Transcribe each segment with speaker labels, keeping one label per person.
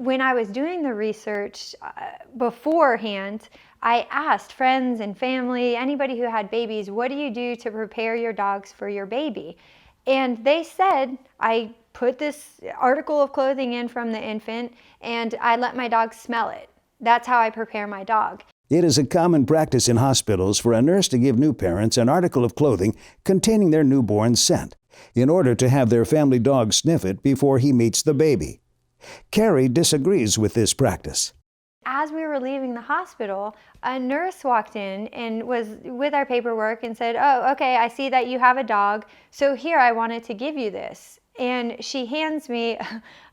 Speaker 1: when I was doing the research beforehand, I asked friends and family, anybody who had babies, what do you do to prepare your dogs for your baby? And they said, I put this article of clothing in from the infant and I let my dog smell it. That's how I prepare my dog.
Speaker 2: It is a common practice in hospitals for a nurse to give new parents an article of clothing containing their newborn's scent, in order to have their family dog sniff it before he meets the baby. Carrie disagrees with this practice.
Speaker 1: As we were leaving the hospital, a nurse walked in and was with our paperwork and said, oh, okay, I see that you have a dog, so here, I wanted to give you this. And she hands me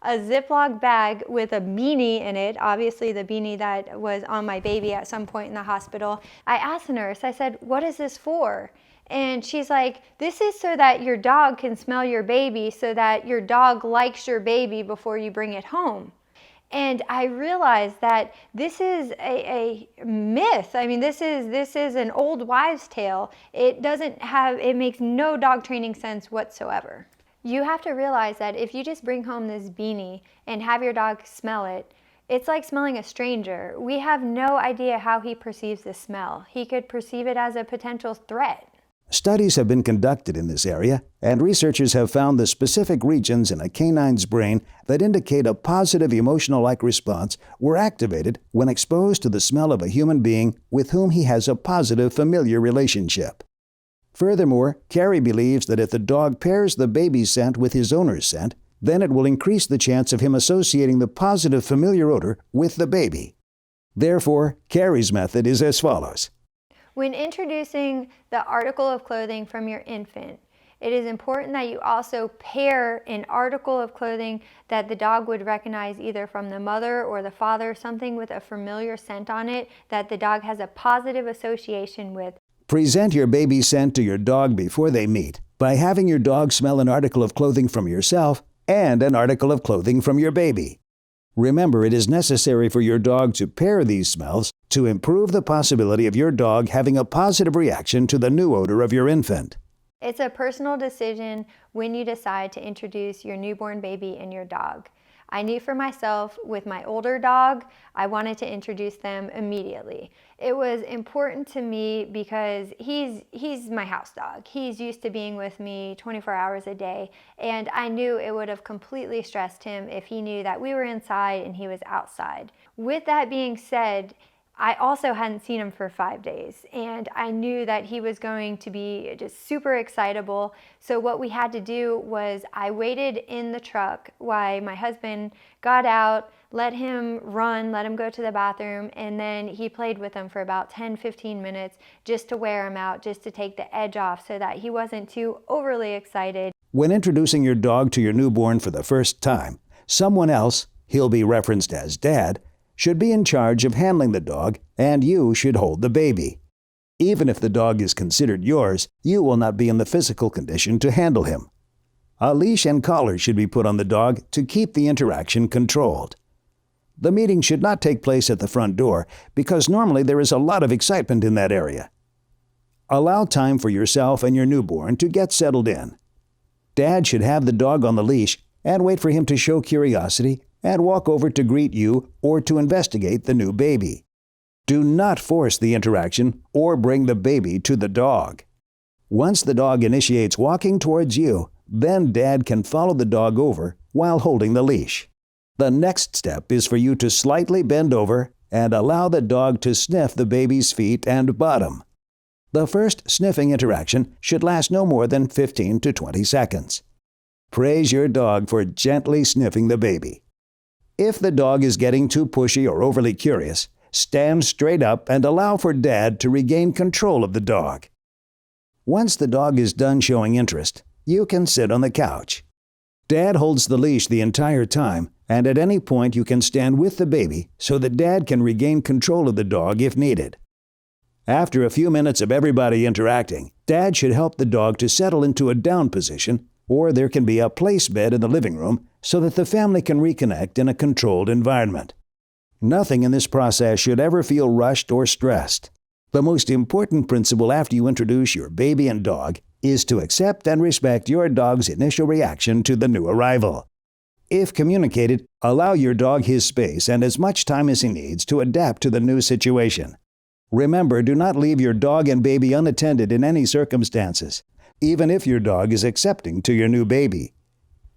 Speaker 1: a Ziploc bag with a beanie in it, obviously the beanie that was on my baby at some point in the hospital. I asked the nurse, I said, what is this for? And she's like, this is so that your dog can smell your baby, so that your dog likes your baby before you bring it home. And I realized that this is a myth. I mean, this is an old wives' tale. It makes no dog training sense whatsoever. You have to realize that if you just bring home this beanie and have your dog smell it, it's like smelling a stranger. We have no idea how he perceives the smell. He could perceive it as a potential threat.
Speaker 2: Studies have been conducted in this area, and researchers have found the specific regions in a canine's brain that indicate a positive emotional-like response were activated when exposed to the smell of a human being with whom he has a positive familiar relationship. Furthermore, Carrie believes that if the dog pairs the baby's scent with his owner's scent, then it will increase the chance of him associating the positive familiar odor with the baby. Therefore, Carrie's method is as follows.
Speaker 1: When introducing the article of clothing from your infant, it is important that you also pair an article of clothing that the dog would recognize either from the mother or the father, something with a familiar scent on it that the dog has a positive association with.
Speaker 2: Present your baby's scent to your dog before they meet by having your dog smell an article of clothing from yourself and an article of clothing from your baby. Remember, it is necessary for your dog to pair these smells to improve the possibility of your dog having a positive reaction to the new odor of your infant.
Speaker 1: It's a personal decision when you decide to introduce your newborn baby and your dog. I knew for myself with my older dog, I wanted to introduce them immediately. It was important to me because he's my house dog. He's used to being with me 24 hours a day, and I knew it would have completely stressed him if he knew that we were inside and he was outside. With that being said, I also hadn't seen him for 5 days, and I knew that he was going to be just super excitable. So what we had to do was I waited in the truck while my husband got out, let him run, let him go to the bathroom, and then he played with him for about 10-15 minutes just to wear him out, just to take the edge off so that he wasn't too overly excited.
Speaker 2: When introducing your dog to your newborn for the first time, someone else, he'll be referenced as Dad, should be in charge of handling the dog, and you should hold the baby. Even if the dog is considered yours, you will not be in the physical condition to handle him. A leash and collar should be put on the dog to keep the interaction controlled. The meeting should not take place at the front door because normally there is a lot of excitement in that area. Allow time for yourself and your newborn to get settled in. Dad should have the dog on the leash and wait for him to show curiosity and walk over to greet you or to investigate the new baby. Do not force the interaction or bring the baby to the dog. Once the dog initiates walking towards you, then Dad can follow the dog over while holding the leash. The next step is for you to slightly bend over and allow the dog to sniff the baby's feet and bottom. The first sniffing interaction should last no more than 15 to 20 seconds. Praise your dog for gently sniffing the baby. If the dog is getting too pushy or overly curious, stand straight up and allow for Dad to regain control of the dog. Once the dog is done showing interest, you can sit on the couch. Dad holds the leash the entire time, and at any point you can stand with the baby so that Dad can regain control of the dog if needed. After a few minutes of everybody interacting, Dad should help the dog to settle into a down position, or there can be a place bed in the living room so that the family can reconnect in a controlled environment. Nothing in this process should ever feel rushed or stressed. The most important principle after you introduce your baby and dog is to accept and respect your dog's initial reaction to the new arrival. If communicated, allow your dog his space and as much time as he needs to adapt to the new situation. Remember, do not leave your dog and baby unattended in any circumstances, even if your dog is accepting to your new baby.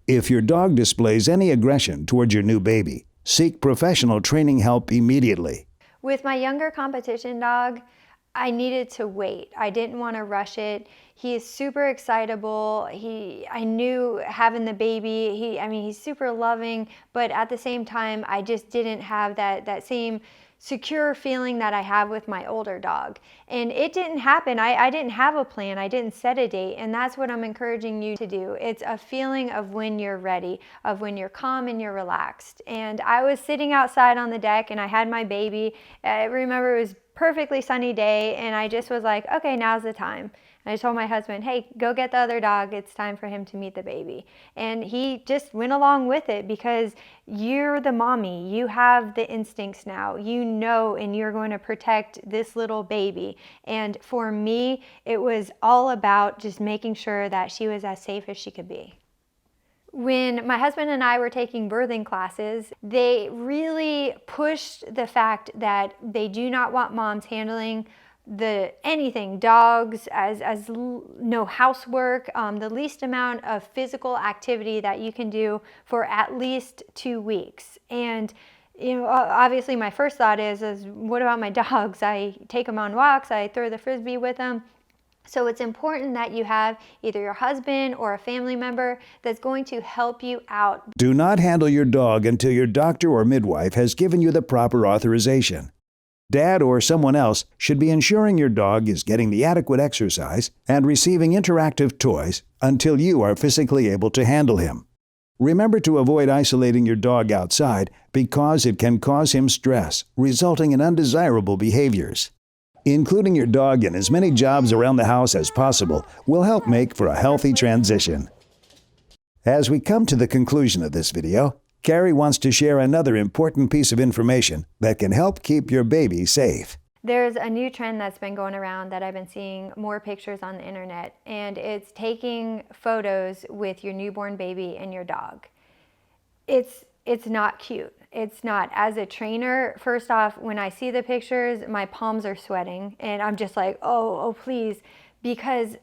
Speaker 2: If your dog displays any aggression towards your new baby, seek professional training help immediately.
Speaker 1: With my younger competition dog, I needed to wait. I didn't want to rush it. He is super excitable. I knew having the baby, he's super loving, but at the same time, I just didn't have that same secure feeling that I have with my older dog. And it didn't happen. I didn't have a plan. I didn't set a date. And that's what I'm encouraging you to do. It's a feeling of when you're ready, of when you're calm and you're relaxed. And I was sitting outside on the deck and I had my baby. I remember it was perfectly sunny day and I just was like, okay, now's the time. And I told my husband, hey, go get the other dog. It's time for him to meet the baby. And he just went along with it because you're the mommy. You have the instincts now. You know, and you're going to protect this little baby. And for me, it was all about just making sure that she was as safe as she could be. When my husband and I were taking birthing classes, they really pushed the fact that they do not want moms handling anything, dogs, as no housework, the least amount of physical activity that you can do for at least 2 weeks. And obviously my first thought is what about my dogs? I take them on walks, I throw the frisbee with them. So it's important that you have either your husband or a family member that's going to help you out.
Speaker 2: Do not handle your dog until your doctor or midwife has given you the proper authorization. Dad or someone else should be ensuring your dog is getting the adequate exercise and receiving interactive toys until you are physically able to handle him. Remember to avoid isolating your dog outside because it can cause him stress, resulting in undesirable behaviors. Including your dog in as many jobs around the house as possible will help make for a healthy transition. As we come to the conclusion of this video, Carrie wants to share another important piece of information that can help keep your baby safe.
Speaker 1: There's a new trend that's been going around that I've been seeing more pictures on the internet, and it's taking photos with your newborn baby and your dog. It's not cute. It's not. As a trainer, first off, when I see the pictures, my palms are sweating and I'm just like, oh, please, because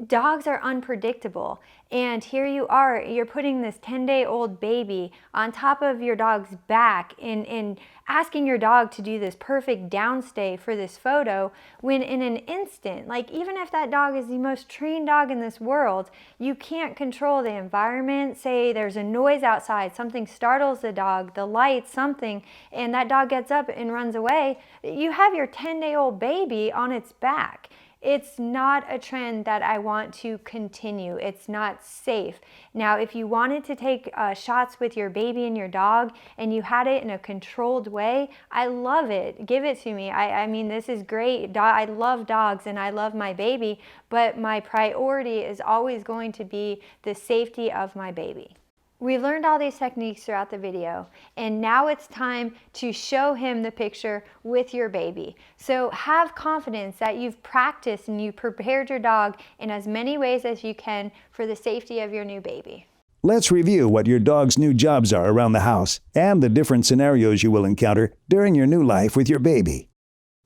Speaker 1: dogs are unpredictable. And here you are, you're putting this 10-day-old baby on top of your dog's back and asking your dog to do this perfect downstay for this photo when in an instant, like even if that dog is the most trained dog in this world, you can't control the environment. Say there's a noise outside, something startles the dog, the lights, something, and that dog gets up and runs away. You have your 10-day-old baby on its back. It's not a trend that I want to continue. It's not safe. Now, if you wanted to take shots with your baby and your dog and you had it in a controlled way, I love it. Give it to me. I mean, this is great. I love dogs and I love my baby, but my priority is always going to be the safety of my baby. We learned all these techniques throughout the video, and now it's time to show him the picture with your baby. So have confidence that you've practiced and you prepared your dog in as many ways as you can for the safety of your new baby.
Speaker 2: Let's review what your dog's new jobs are around the house and the different scenarios you will encounter during your new life with your baby.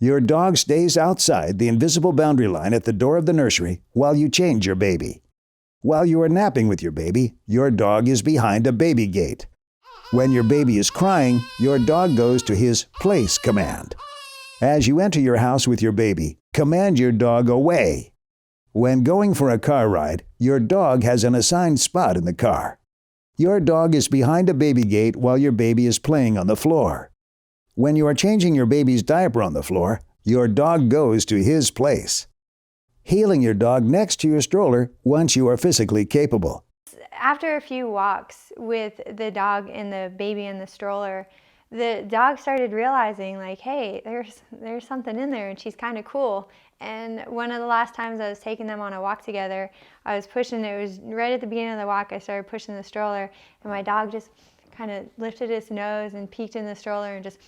Speaker 2: Your dog stays outside the invisible boundary line at the door of the nursery while you change your baby. While you are napping with your baby, your dog is behind a baby gate. When your baby is crying, your dog goes to his place command. As you enter your house with your baby, command your dog away. When going for a car ride, your dog has an assigned spot in the car. Your dog is behind a baby gate while your baby is playing on the floor. When you are changing your baby's diaper on the floor, your dog goes to his place. Heeling your dog next to your stroller once you are physically capable.
Speaker 1: After a few walks with the dog and the baby in the stroller, the dog started realizing like, hey, there's something in there and she's kind of cool. And one of the last times I was taking them on a walk together, I was pushing, it was right at the beginning of the walk, I started pushing the stroller and my dog just kind of lifted his nose and peeked in the stroller and just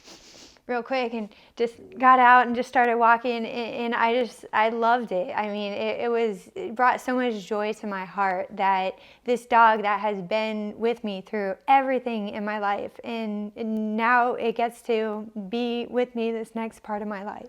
Speaker 1: real quick and just got out and just started walking, and I loved it. I mean, it brought so much joy to my heart that this dog that has been with me through everything in my life, and now it gets to be with me this next part of my life.